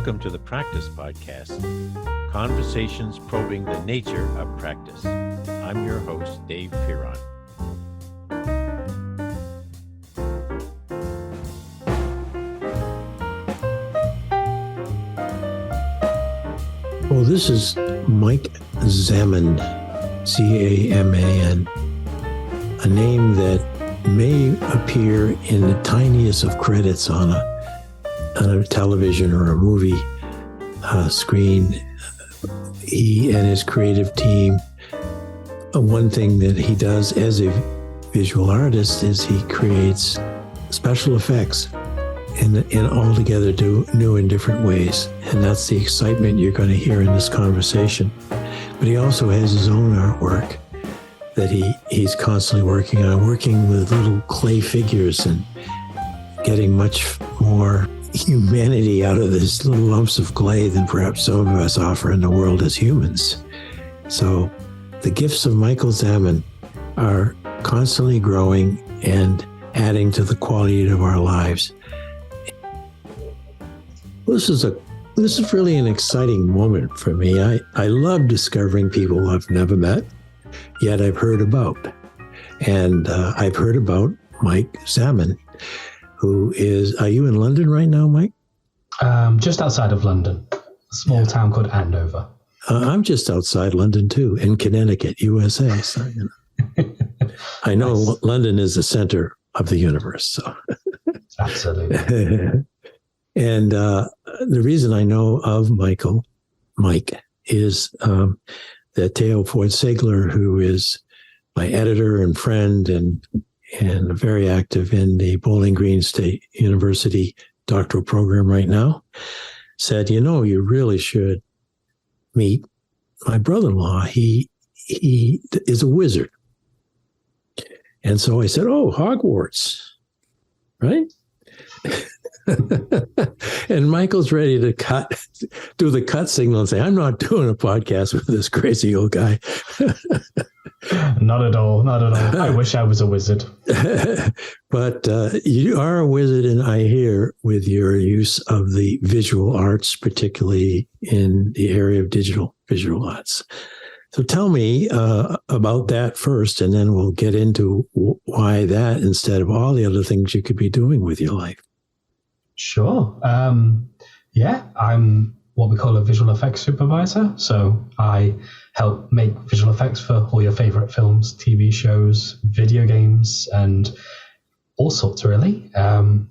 Welcome to the Practice Podcast, conversations probing the nature of practice. I'm your host, Dave Fearon. Well, this is Mike Zaman, Zaman, a name that may appear in the tiniest of credits on a television or a movie screen. He and his creative team, one thing that he does as a visual artist is he creates special effects in altogether new and different ways. And that's the excitement you're going to hear in this conversation. But he also has his own artwork that he's constantly working on, working with little clay figures and getting much more humanity out of these little lumps of clay than perhaps some of us offer in the world as humans. So the gifts of Michael Zaman are constantly growing and adding to the quality of our lives. This is really an exciting moment for me. I love discovering people I've never met, yet I've heard about. And I've heard about Mike Zaman, who is, are you in London right now, Mike? Just outside of London, a small town called Andover. I'm just outside London too, in Connecticut, USA. So, I know nice. London is the center of the universe. So. Absolutely. And the reason I know of Mike, is that Theo Ford-Segler, who is my editor and friend and very active in the Bowling Green State University doctoral program right now, said, you really should meet my brother-in-law. He is a wizard. And so I said, oh, Hogwarts, right? And Michael's ready to do the cut signal and say, I'm not doing a podcast with this crazy old guy. Not at all. I wish I was a wizard. But you are a wizard, and I hear with your use of the visual arts, particularly in the area of digital visual arts. So tell me about that first, and then we'll get into why that instead of all the other things you could be doing with your life. Sure. I'm what we call a visual effects supervisor. So I help make visual effects for all your favorite films, TV shows, video games, and all sorts, really. And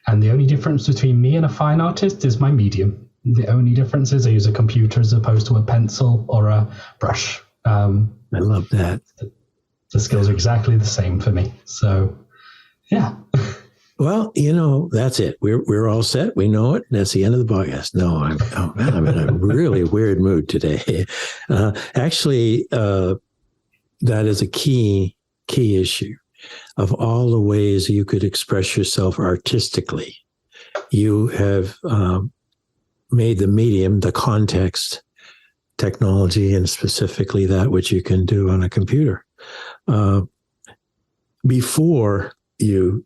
the only difference between me and a fine artist is my medium. The only difference is I use a computer as opposed to a pencil or a brush. I love that. The skills are exactly the same for me. So, yeah. Well, that's it. We're all set. We know it. That's the end of the podcast. No, I'm in a really weird mood today. Actually, that is a key issue of all the ways you could express yourself artistically. You have made the medium, the context, technology, and specifically that which you can do on a computer. Before you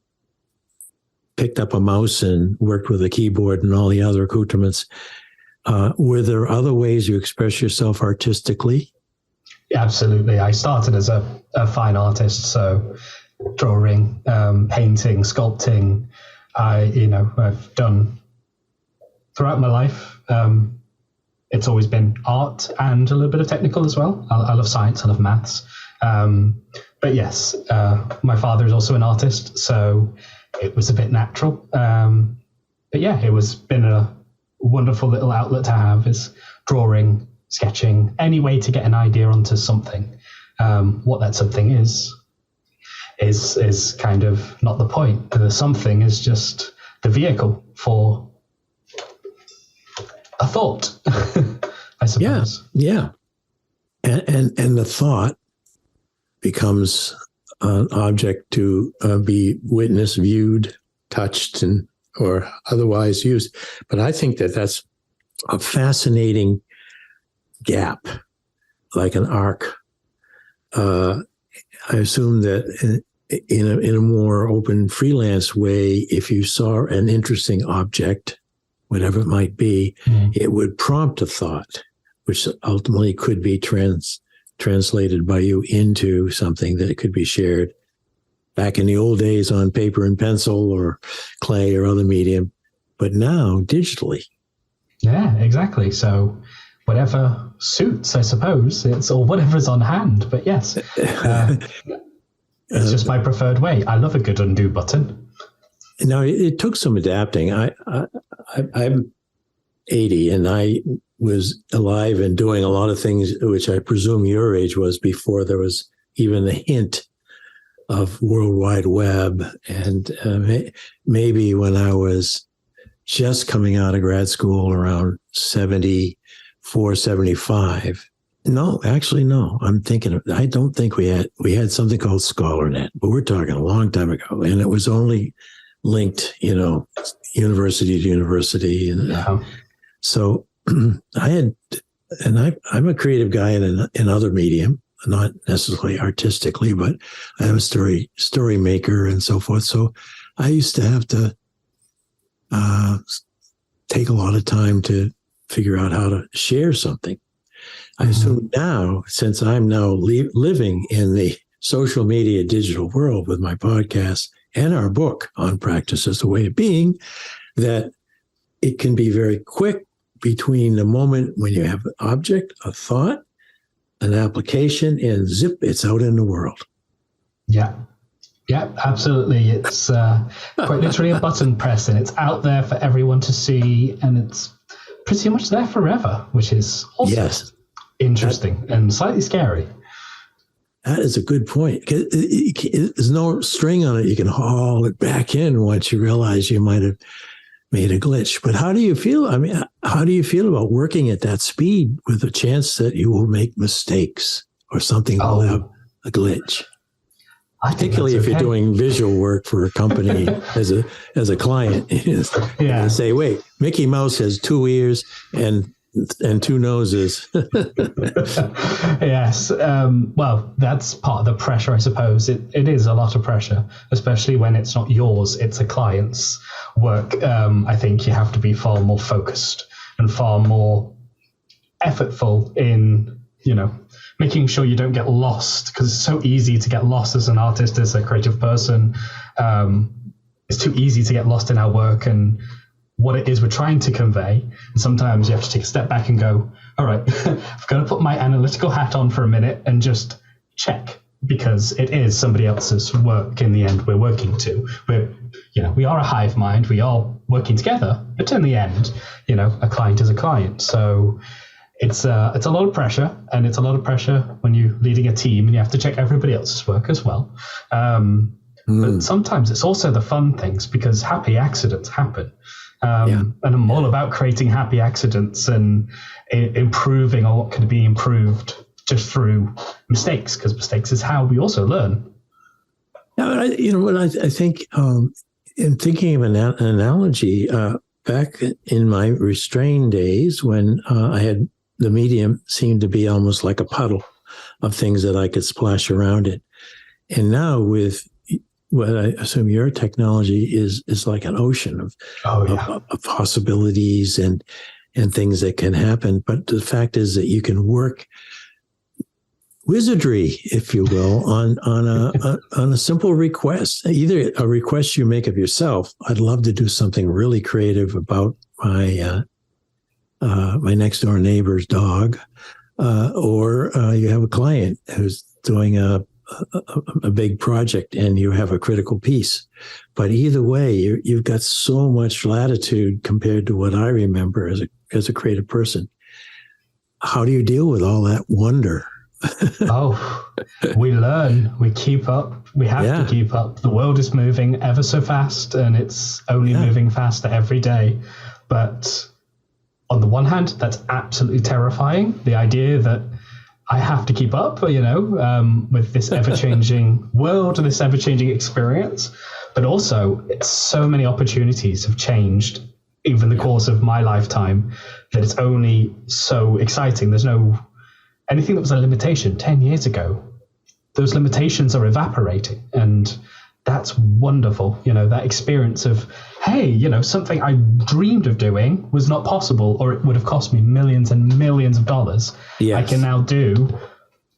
picked up a mouse and worked with a keyboard and all the other accoutrements, were there other ways you express yourself artistically? Yeah, absolutely. I started as a fine artist, so drawing, painting, sculpting. I've done throughout my life. It's always been art and a little bit of technical as well. I love science, I love maths. But yes, my father is also an artist, so it was a bit natural. But yeah, been a wonderful little outlet to have, is drawing, sketching, any way to get an idea onto something. What that something is kind of not the point. The something is just the vehicle for a thought, I suppose. Yeah. And the thought becomes an object to be witnessed, viewed, touched, or otherwise used. But I think that's a fascinating gap, like an arc. I assume that in a more open freelance way, if you saw an interesting object whatever it might be, it would prompt a thought, which ultimately could be translated by you into something that could be shared back in the old days on paper and pencil or clay or other medium, but now digitally. Yeah, exactly. So whatever suits, I suppose, or whatever's on hand. But yes, it's just my preferred way. I love a good undo button. Now, it took some adapting. I'm 80, and I was alive and doing a lot of things, which I presume your age was before there was even a hint of World Wide Web. And maybe when I was just coming out of grad school around 74, 75. No, actually, no. I don't think we had something called ScholarNet, but we're talking a long time ago. And it was only linked, university to university. And so I'm a creative guy in another medium, not necessarily artistically, but I am a story maker and so forth. So I used to have to take a lot of time to figure out how to share something. I assume now, since I'm now living in the social media digital world with my podcast and our book on practice as a way of being, that it can be very quick between the moment when you have an object, a thought, an application, and zip, it's out in the world. Yeah. Yeah, absolutely. It's quite literally a button press, and it's out there for everyone to see, and it's pretty much there forever, which is also interesting and slightly scary. That is a good point. There's no string on it. You can haul it back in once you realize you might have made a glitch. But how do you feel? I mean, how do you feel about working at that speed with a chance that you will make mistakes or something will have a glitch? Particularly if you're doing visual work for a company as a client. Yeah. And say, wait, Mickey Mouse has 2 ears and 2 noses. Yes. Well, that's part of the pressure, I suppose. It is a lot of pressure, especially when it's not yours, it's a client's work. I think you have to be far more focused and far more effortful in, making sure you don't get lost, because it's so easy to get lost as an artist, as a creative person. It's too easy to get lost in our work and what it is we're trying to convey. And sometimes you have to take a step back and go, all right, I've got to put my analytical hat on for a minute and just check, because it is somebody else's work in the end we're working to. We are a hive mind, we are working together, but in the end, a client is a client. So it's a lot of pressure, and it's a lot of pressure when you're leading a team and you have to check everybody else's work as well. But sometimes it's also the fun things, because happy accidents happen. And I'm all about creating happy accidents and improving on what can be improved just through mistakes, because mistakes is how we also learn. Now, I think in thinking of an analogy, back in my restrained days when I had the medium seemed to be almost like a puddle of things that I could splash around it. And now with what I assume your technology is like an ocean of possibilities and things that can happen. But the fact is that you can work wizardry, if you will, on a simple request, either a request you make of yourself. I'd love to do something really creative about my next door neighbor's dog, or you have a client who's doing a big project and you have a critical piece. But either way, you've got so much latitude compared to what I remember as a creative person. How do you deal with all that wonder? We learn, we keep up, we have to keep up. The world is moving ever so fast, and it's only moving faster every day. But on the one hand, that's absolutely terrifying. The idea that I have to keep up, with this ever-changing world and this ever-changing experience. But also, so many opportunities have changed even the course of my lifetime that it's only so exciting. There's no anything that was a limitation 10 years ago. Those limitations are evaporating, and that's wonderful. That experience of, hey, something I dreamed of doing was not possible, or it would have cost me millions and millions of dollars. Yes. I can now do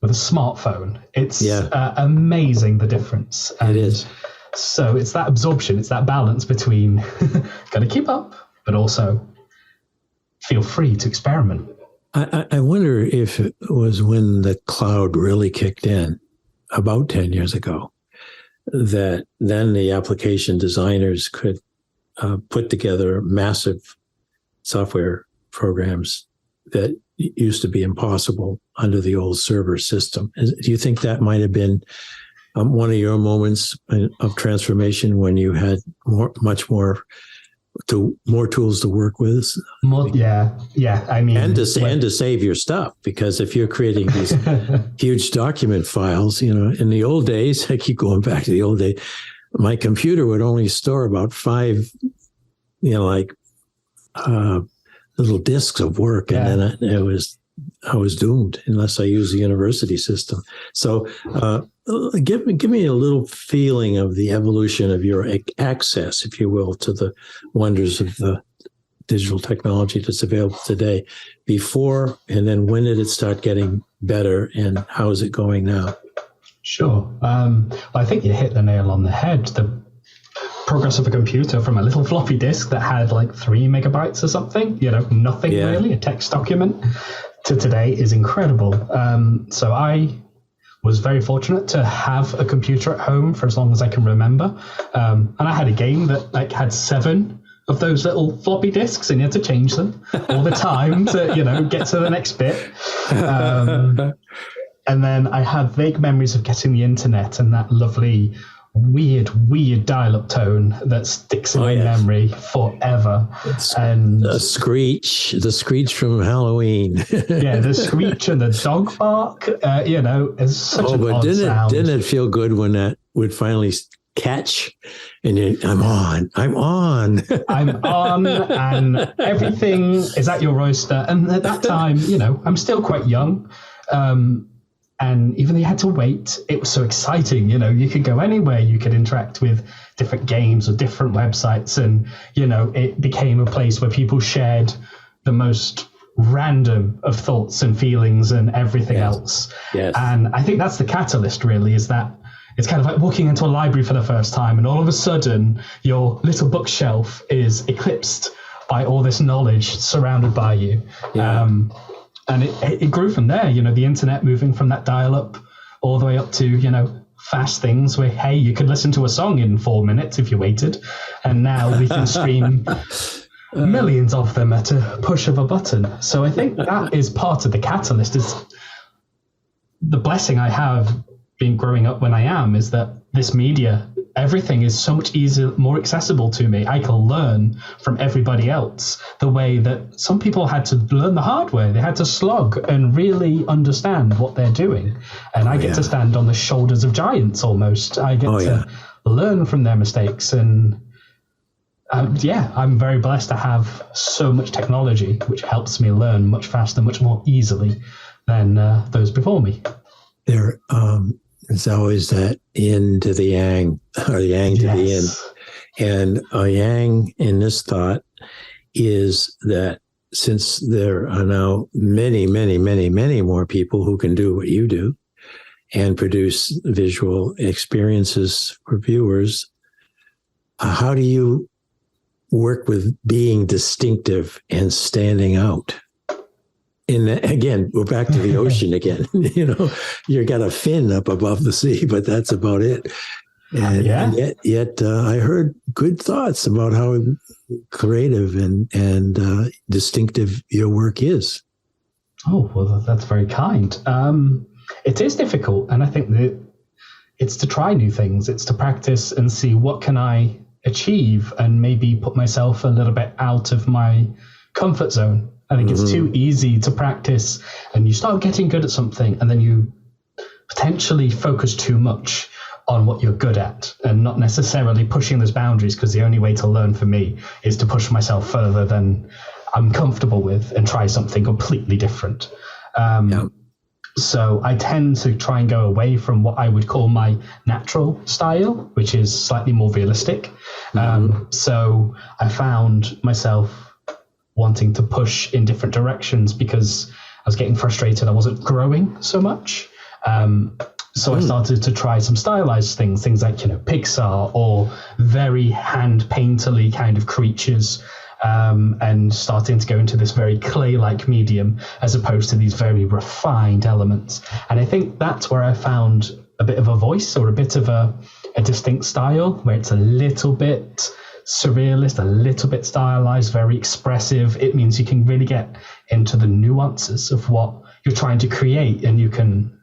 with a smartphone. It's amazing, the difference. And it is. So it's that absorption, it's that balance between got to keep up, but also feel free to experiment. I wonder if it was when the cloud really kicked in about 10 years ago, that then the application designers could put together massive software programs that used to be impossible under the old server system. Do you think that might have been one of your moments of transformation when you had much more tools to work with? Yeah. I mean, and to save your stuff, because if you're creating these huge document files, in the old days, I keep going back to the old days, my computer would only store about 5, little disks of work, and then I was doomed unless I used the university system. So give me a little feeling of the evolution of your access, if you will, to the wonders of the digital technology that's available today, before and then when did it start getting better, and how is it going now? Sure. I think you hit the nail on the head. The progress of a computer from a little floppy disk that had like 3 megabytes or something, nothing really, a text document, to today is incredible. So I was very fortunate to have a computer at home for as long as I can remember. And I had a game that had 7 of those little floppy disks, and you had to change them all the time to, get to the next bit. And then I have vague memories of getting the internet and that lovely, weird dial-up tone that sticks in my memory forever. And the screech from Halloween. The screech and the dog bark, is such an odd sound. Didn't it feel good when that would finally catch, and I'm on, and everything is at your oyster. And at that time, I'm still quite young. And even though you had to wait, it was so exciting. You could go anywhere. You could interact with different games or different websites. And, it became a place where people shared the most random of thoughts and feelings and everything else. Yes. And I think that's the catalyst, really, is that it's kind of like walking into a library for the first time, and all of a sudden your little bookshelf is eclipsed by all this knowledge surrounded by you. Yeah. And it grew from there, the internet moving from that dial-up all the way up to, fast things where, hey, you could listen to a song in 4 minutes if you waited. And now we can stream millions of them at a push of a button. So I think that is part of the catalyst. Is the blessing I have being growing up when I am, is that this media, everything is so much easier, more accessible to me. I can learn from everybody else the way that some people had to learn the hard way. They had to slog and really understand what they're doing. And I get to stand on the shoulders of giants almost. I get to learn from their mistakes. And I'm very blessed to have so much technology, which helps me learn much faster, much more easily than those before me. There is always that yin to the yang, or the yang to the yin. And a yang in this thought is that since there are now many, many, many, many more people who can do what you do and produce visual experiences for viewers, how do you work with being distinctive and standing out? And again, we're back to the ocean again. You got a fin up above the sea, but that's about it. And yet I heard good thoughts about how creative and distinctive your work is. Oh, well, that's very kind. It is difficult, and I think that it's to try new things. It's to practice and see what can I achieve, and maybe put myself a little bit out of my comfort zone. I think it's too easy to practice, and you start getting good at something, and then you potentially focus too much on what you're good at and not necessarily pushing those boundaries, because the only way to learn for me is to push myself further than I'm comfortable with and try something completely different. So I tend to try and go away from what I would call my natural style, which is slightly more realistic. So I found myself wanting to push in different directions because I was getting frustrated. I wasn't growing so much. So I started to try some stylized things like, Pixar or very hand painterly kind of creatures, and starting to go into this very clay-like medium as opposed to these very refined elements. And I think that's where I found a bit of a voice or a bit of a distinct style, where it's a little bit surrealist, a little bit stylized, very expressive. It means you can really get into the nuances of what you're trying to create, and you can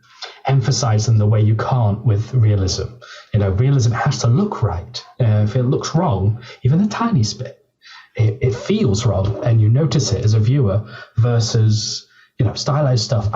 emphasize them the way you can't with realism. Realism has to look right. If it looks wrong, even the tiniest bit, it feels wrong, and you notice it as a viewer. Versus, stylized stuff,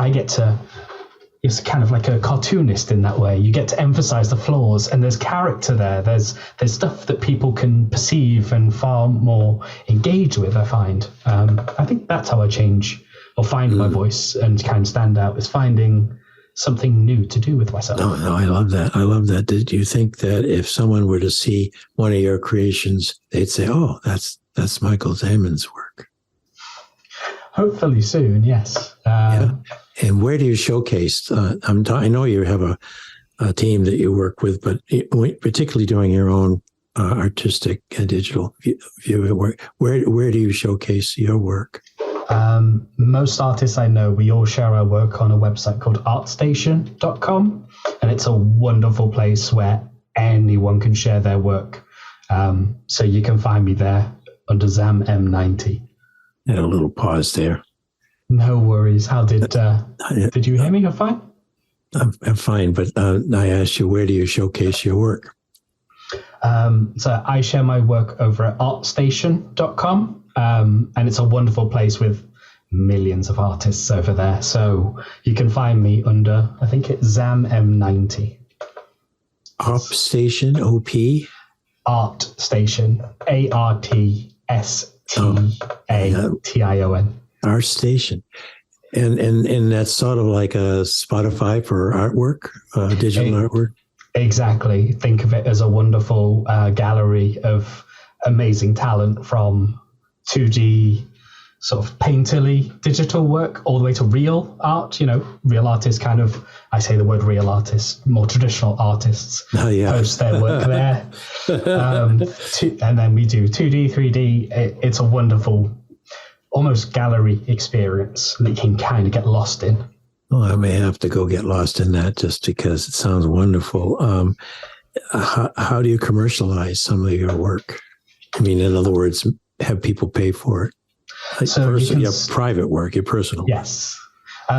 it's kind of like a cartoonist in that way. You get to emphasize the flaws, and there's character there. There's stuff that people can perceive and far more engage with, I find. I think that's how I change or find my voice and kind of stand out, is finding something new to do with myself. No, I love that. Did you think that if someone were to see one of your creations, they'd say, "Oh, that's Michael Zaman's work"? Hopefully soon, yes. Yeah. And where do you showcase? I know you have a team that you work with, but particularly doing your own artistic and digital view work, where do you showcase your work? Most artists I know, we all share our work on a website called artstation.com, and it's a wonderful place where anyone can share their work. So you can find me there under Zam M90. And a little pause there. No worries. How did you hear me? You're fine? I'm fine, but I asked you, where do you showcase your work? So I share my work over at artstation.com. And it's a wonderful place with millions of artists over there. So you can find me under, I think it's Zam M90. Artstation, O-P? Artstation, ARTSTATION. Artstation. And that's sort of like a Spotify for artwork, digital artwork? Exactly. Think of it as a wonderful gallery of amazing talent, from 2D sort of painterly digital work all the way to real art. Real artists kind of, I say the word real artists, more traditional artists post their work there. And then we do 2D, 3D. It's a wonderful, almost gallery experience that you can kind of get lost in. Well, I may have to go get lost in that just because it sounds wonderful. How do you commercialize some of your work? I mean, in other words, have people pay for it? So your private work, your personal. Yes.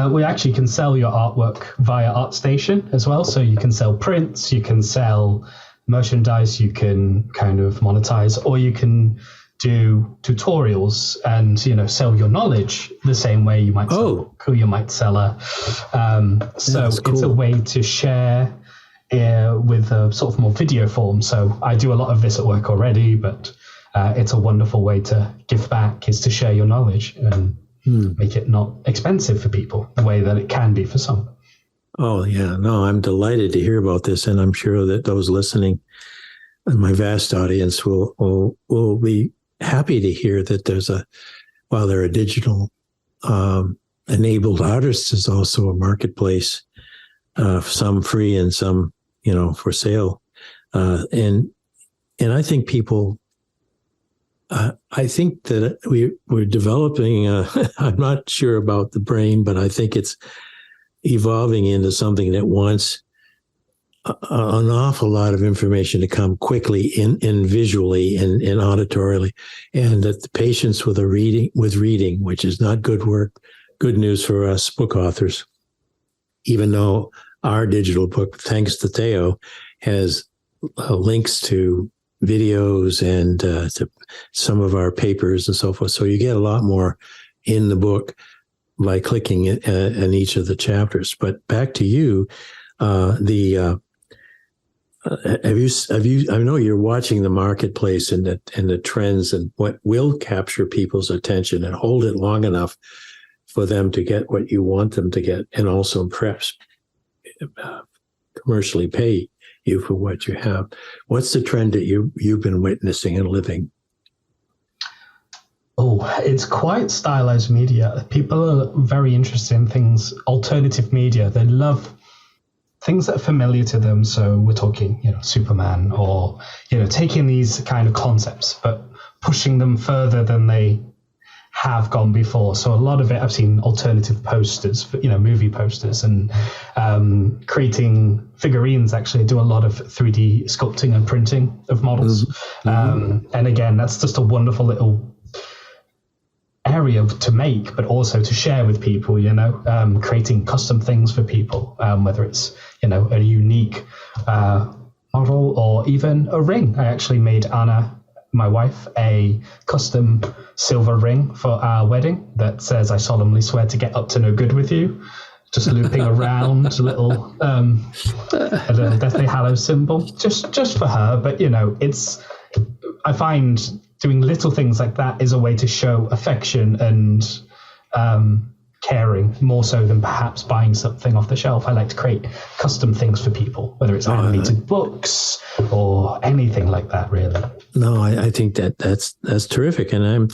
We actually can sell your artwork via ArtStation as well. So you can sell prints, you can sell merchandise, you can kind of monetize, or you can do tutorials and, sell your knowledge the same way you might sell a book, or you might sell a... so it's a way to share with a sort of more video form. So I do a lot of this at work already, but it's a wonderful way to give back, is to share your knowledge and make it not expensive for people the way that it can be for some. Oh, yeah. No, I'm delighted to hear about this. And I'm sure that those listening and my vast audience will be happy to hear that while there are digital enabled artists, is also a marketplace, some free and some, for sale. And I think people, I think that we're developing, I'm not sure about the brain, but I think it's evolving into something that wants an awful lot of information to come quickly in visually and auditorily, and that the patience with reading, which is not good news for us book authors, even though our digital book, thanks to Theo, has links to videos and to some of our papers and so forth. So you get a lot more in the book by clicking in each of the chapters. But back to you, have you? I know you're watching the marketplace and the trends and what will capture people's attention and hold it long enough for them to get what you want them to get, and also perhaps commercially pay you for what you have. What's the trend that you've been witnessing and living? Oh, it's quite stylized media. People are very interested in things, alternative media. They love things that are familiar to them. So we're talking, Superman, or, taking these kind of concepts, but pushing them further than they have gone before. So a lot of it, I've seen alternative posters, movie posters, and creating figurines. Actually, I do a lot of 3D sculpting and printing of models. Mm-hmm. And again, that's just a wonderful little area to make, but also to share with people, creating custom things for people, whether it's, a unique model or even a ring. I actually made Anna, my wife, a custom silver ring for our wedding that says, "I solemnly swear to get up to no good with you." Just looping around a little Deathly Hallows symbol, just for her. But I find doing little things like that is a way to show affection and caring, more so than perhaps buying something off the shelf. I like to create custom things for people, whether it's animated books or anything like that, really. No, I think that's terrific. And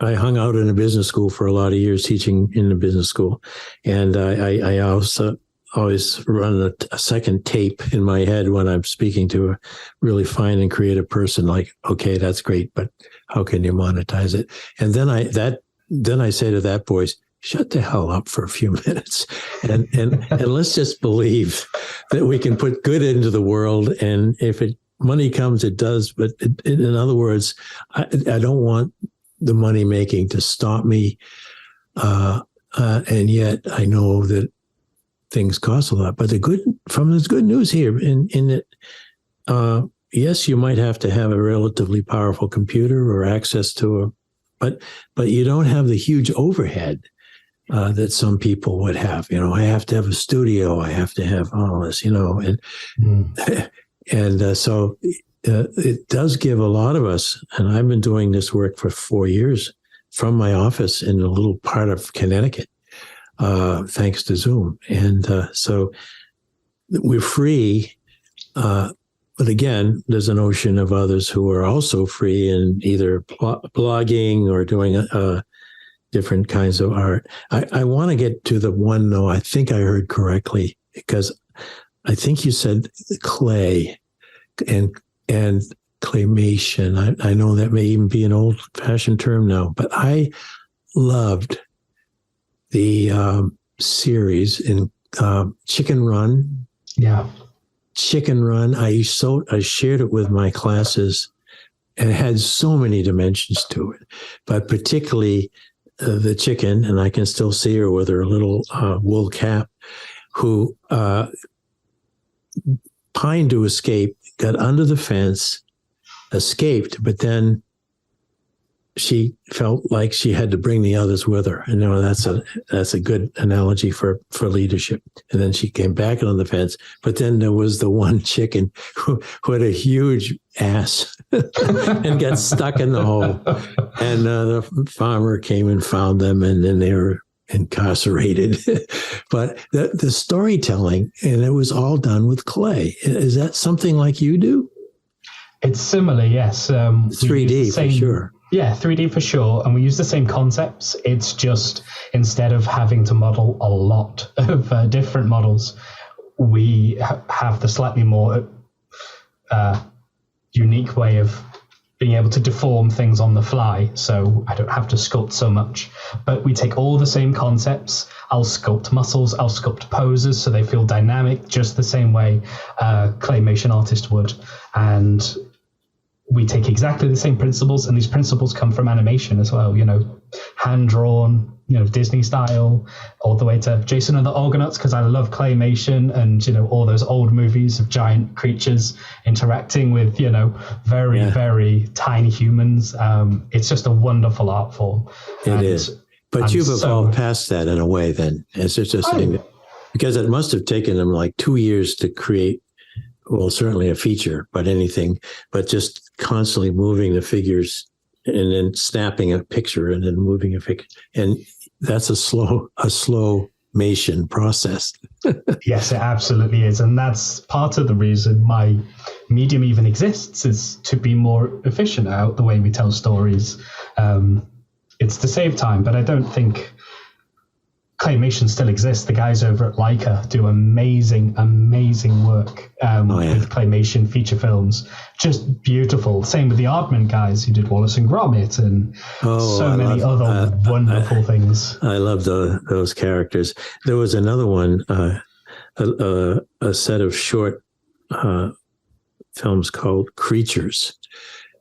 I hung out in a business school for a lot of years, teaching in the business school. And I also always run a second tape in my head when I'm speaking to a really fine and creative person, like, okay, that's great, but how can you monetize it? And then I say to that voice, shut the hell up for a few minutes and let's just believe that we can put good into the world. And if money comes, it does. But in other words, I don't want the money making to stop me. And yet I know that things cost a lot. But there's good news here in that, yes, you might have to have a relatively powerful computer or access to but you don't have the huge overhead that some people would have. I have to have a studio. I have to have all this, and so it does give a lot of us, and I've been doing this work for 4 years from my office in a little part of Connecticut, thanks to Zoom. And so we're free. But again, there's an ocean of others who are also free in either blogging or doing different kinds of art. I want to get to the one, though, I think I heard correctly, because I think you said clay and claymation. I know that may even be an old-fashioned term now, but I loved the series in Chicken Run. Yeah. Chicken Run. I shared it with my classes, and it had so many dimensions to it, but particularly the chicken, and I can still see her with her little wool cap, who pined to escape, got under the fence, escaped, but then she felt like she had to bring the others with her. And that's a good analogy for leadership. And then she came back on the fence, but then there was the one chicken who had a huge ass and got stuck in the hole. And the farmer came and found them, and then they were incarcerated. But the storytelling, and it was all done with clay. Is that something like you do? It's similar, yes. 3D for sure. Yeah, 3D for sure. And we use the same concepts. It's just instead of having to model a lot of different models, we have the slightly more unique way of being able to deform things on the fly. So I don't have to sculpt so much. But we take all the same concepts. I'll sculpt muscles. I'll sculpt poses so they feel dynamic, just the same way a claymation artist would. And we take exactly the same principles, and these principles come from animation as well, hand drawn, Disney style, all the way to Jason and the Argonauts, because I love claymation and, all those old movies of giant creatures interacting with, very tiny humans. It's just a wonderful art form. It is. But you've evolved past that in a way then. It's just saying, because it must have taken them like 2 years to create, well, certainly a feature, but just constantly moving the figures and then snapping a picture and then moving a picture. And that's a slow mation process. Yes, it absolutely is. And that's part of the reason my medium even exists, is to be more efficient about the way we tell stories. It's to save time, but I don't think claymation still exists. The guys over at Leica do amazing work with claymation feature films. Just beautiful. Same with the Aardman guys who did Wallace and Gromit and many other wonderful things. I love those characters. There was another one, a set of short films called Creatures,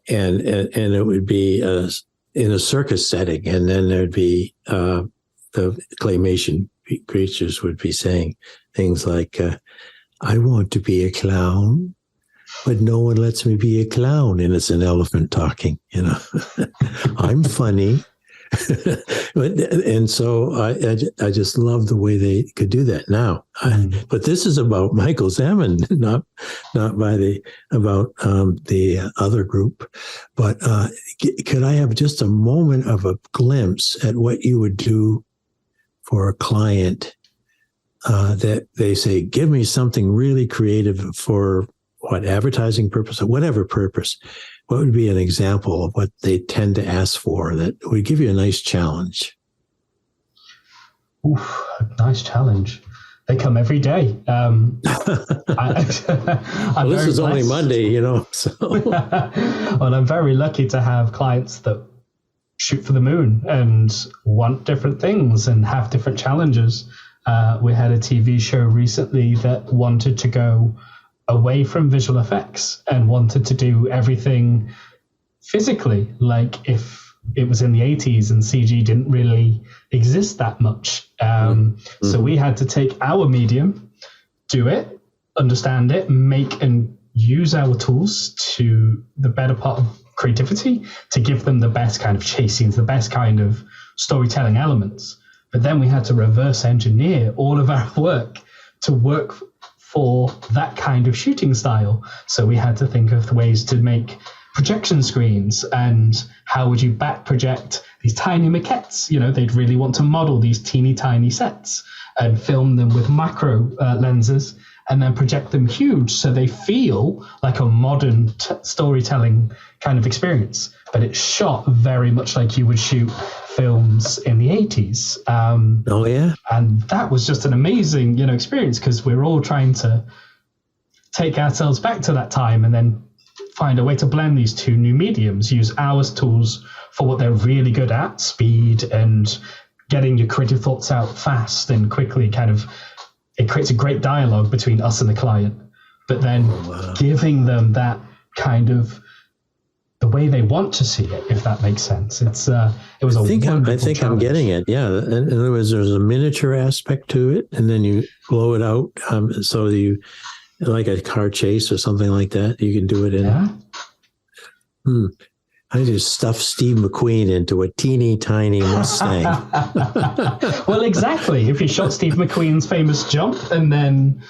and it would be in a circus setting, and then there'd be the claymation creatures would be saying things like, I want to be a clown, but no one lets me be a clown. And it's an elephant talking, I'm funny. And so I just love the way they could do that now. But this is about Michael Zaman, not about the other group. But could I have just a moment of a glimpse at what you would do for a client that they say, give me something really creative for advertising purpose or whatever purpose? What would be an example of what they tend to ask for that would give you a nice challenge? Oof, a nice challenge. They come every day. Well, this is only Monday, so. Well, I'm very lucky to have clients that shoot for the moon and want different things and have different challenges. We had a TV show recently that wanted to go away from visual effects and wanted to do everything physically, like if it was in the 80s and CG didn't really exist that much. So we had to take our medium, do it, understand it, make and use our tools to the better part of creativity to give them the best kind of chase scenes, the best kind of storytelling elements. But then we had to reverse engineer all of our work to work for that kind of shooting style. So we had to think of ways to make projection screens and how would you back project these tiny maquettes. They'd really want to model these teeny tiny sets and film them with macro lenses and then project them huge so they feel like a modern storytelling kind of experience. But it's shot very much like you would shoot films in the 80s. And that was just an amazing, experience, because we're all trying to take ourselves back to that time and then find a way to blend these two new mediums, use our tools for what they're really good at, speed and getting your creative thoughts out fast and quickly. It creates a great dialogue between us and the client, but then giving them that kind of the way they want to see it, if that makes sense. It was I think challenge. I'm getting it. Yeah. In other words, there's a miniature aspect to it, and then you blow it out. So you, like a car chase or something like that, you can do it in. Yeah. I just stuffed Steve McQueen into a teeny tiny Mustang. Well, exactly. If you shot Steve McQueen's famous jump and then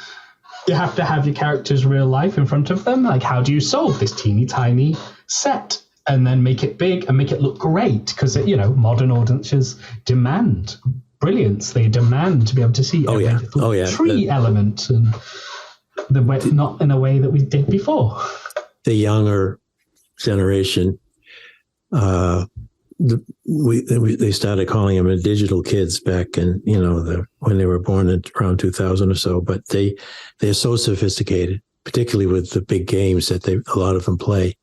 you have to have your characters real life in front of them, like how do you solve this teeny tiny set and then make it big and make it look great? Because, modern audiences demand brilliance. They demand to be able to see every little tree element and not in a way that we did before. The younger generation, they started calling them digital kids back in, when they were born in around 2000 or so, but they're so sophisticated, particularly with the big games that a lot of them play,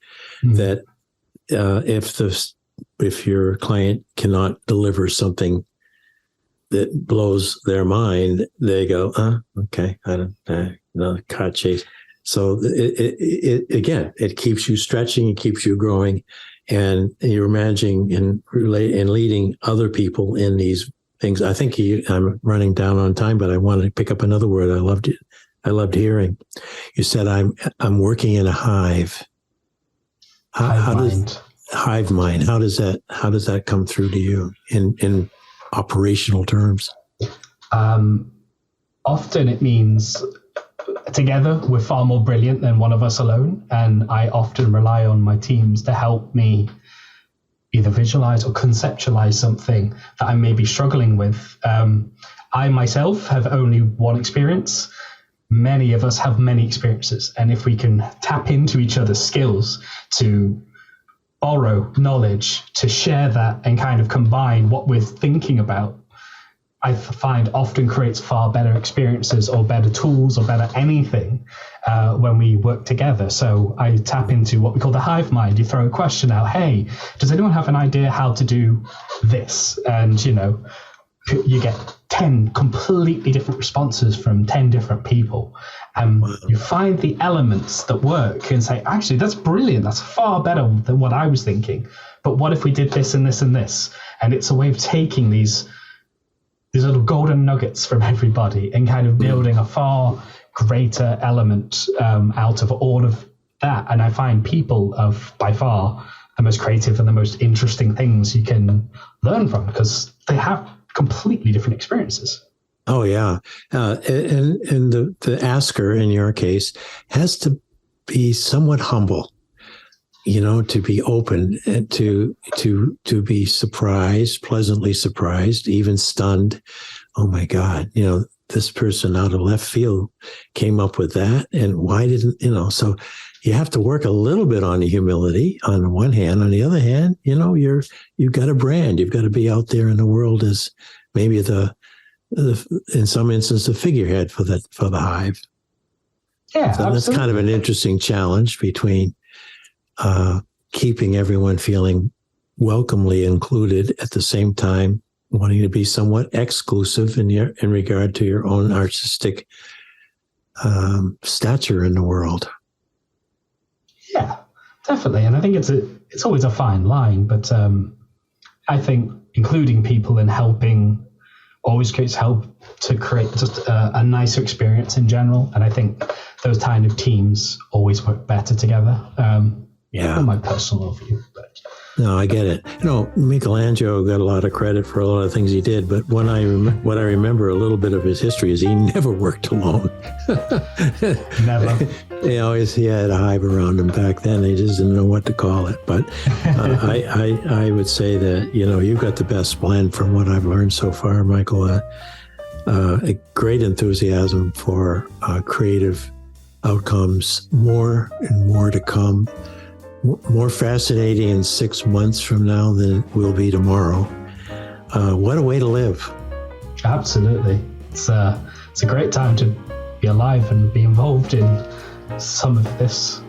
that if your client cannot deliver something that blows their mind, they go, okay, I don't know, car chase. So it keeps you stretching, it keeps you growing, and you're managing and leading other people in these things. I think I'm running down on time, but I wanted to pick up another word I loved hearing. You said I'm working in a hive. Hive mind. How does that come through to you in operational terms? Often it means together we're far more brilliant than one of us alone, and I often rely on my teams to help me either visualize or conceptualize something that I may be struggling with. I myself have only one experience. Many of us have many experiences. And if we can tap into each other's skills to borrow knowledge, to share that and kind of combine what we're thinking about, I find often creates far better experiences or better tools or better anything when we work together. So I tap into what we call the hive mind. You throw a question out, hey, does anyone have an idea how to do this? And, you get 10 completely different responses from 10 different people. And you find the elements that work and say, actually, that's brilliant. That's far better than what I was thinking. But what if we did this and this and this? And it's a way of taking these little golden nuggets from everybody and kind of building a far greater element out of all of that. And I find people are by far the most creative and the most interesting things you can learn from, because they have completely different experiences. Oh, yeah. And the asker, in your case, has to be somewhat humble, to be open and to be surprised, pleasantly surprised, even stunned. Oh my God, this person out of left field came up with that. And why didn't, so you have to work a little bit on the humility on the one hand. On the other hand, you've got a brand. You've got to be out there in the world as maybe in some instance, the figurehead for the hive. Yeah, so that's kind of an interesting challenge between keeping everyone feeling welcomely included at the same time wanting to be somewhat exclusive in regard to your own artistic stature in the world. Yeah, definitely. And I think it's always a fine line, but I think including people and helping always help to create just a nicer experience in general. And I think those kind of teams always work better together. From my personal view, but no, I get it. Michelangelo got a lot of credit for a lot of things he did, but what I remember a little bit of his history is he never worked alone. Never. He had a hive around him back then. They just didn't know what to call it. But I would say that you've got the best blend from what I've learned so far, Michael. A great enthusiasm for creative outcomes, more and more to come. More fascinating in 6 months from now than it will be tomorrow. What a way to live. Absolutely. It's a great time to be alive and be involved in some of this.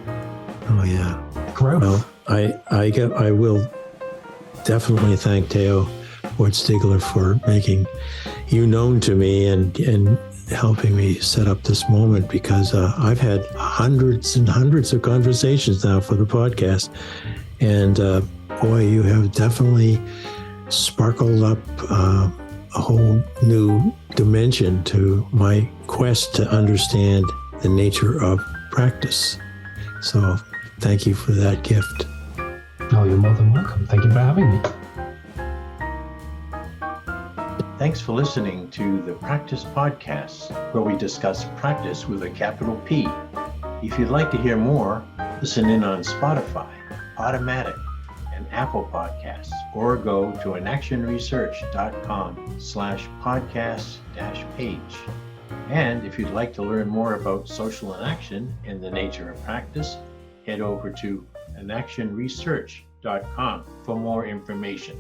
Oh, yeah. Growth. Well, I will definitely thank Theo Ward-Stigler for making you known to me and helping me set up this moment, because I've had hundreds and hundreds of conversations now for the podcast. And boy, you have definitely sparkled up a whole new dimension to my quest to understand the nature of practice. So thank you for that gift. Oh, you're more than welcome. Thank you for having me. Thanks for listening to the Practice Podcast, where we discuss practice with a capital P. If you'd like to hear more, listen in on Spotify, Automatic, and Apple Podcasts, or go to inactionresearch.com/podcast-page. And if you'd like to learn more about social inaction and the nature of practice, head over to inactionresearch.com for more information.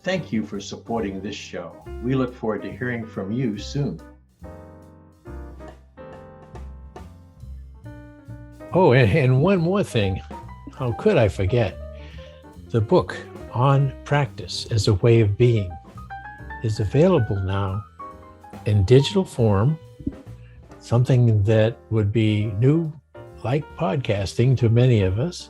Thank you for supporting this show. We look forward to hearing from you soon. Oh, and one more thing. How could I forget? The book on practice as a way of being is available now in digital form, something that would be new, like podcasting to many of us.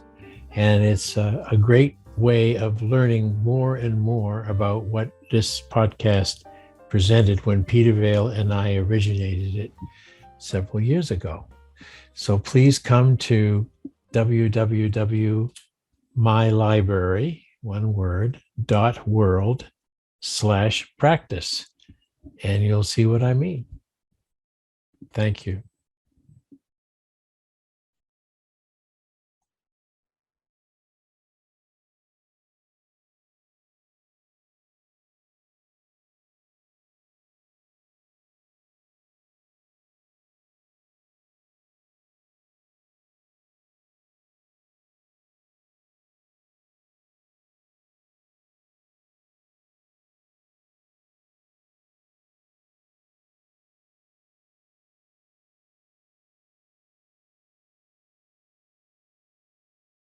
And it's a great way of learning more and more about what this podcast presented when Peter Vale and I originated it several years ago. So please come to mylibrary.world/practice, and you'll see what I mean. Thank you.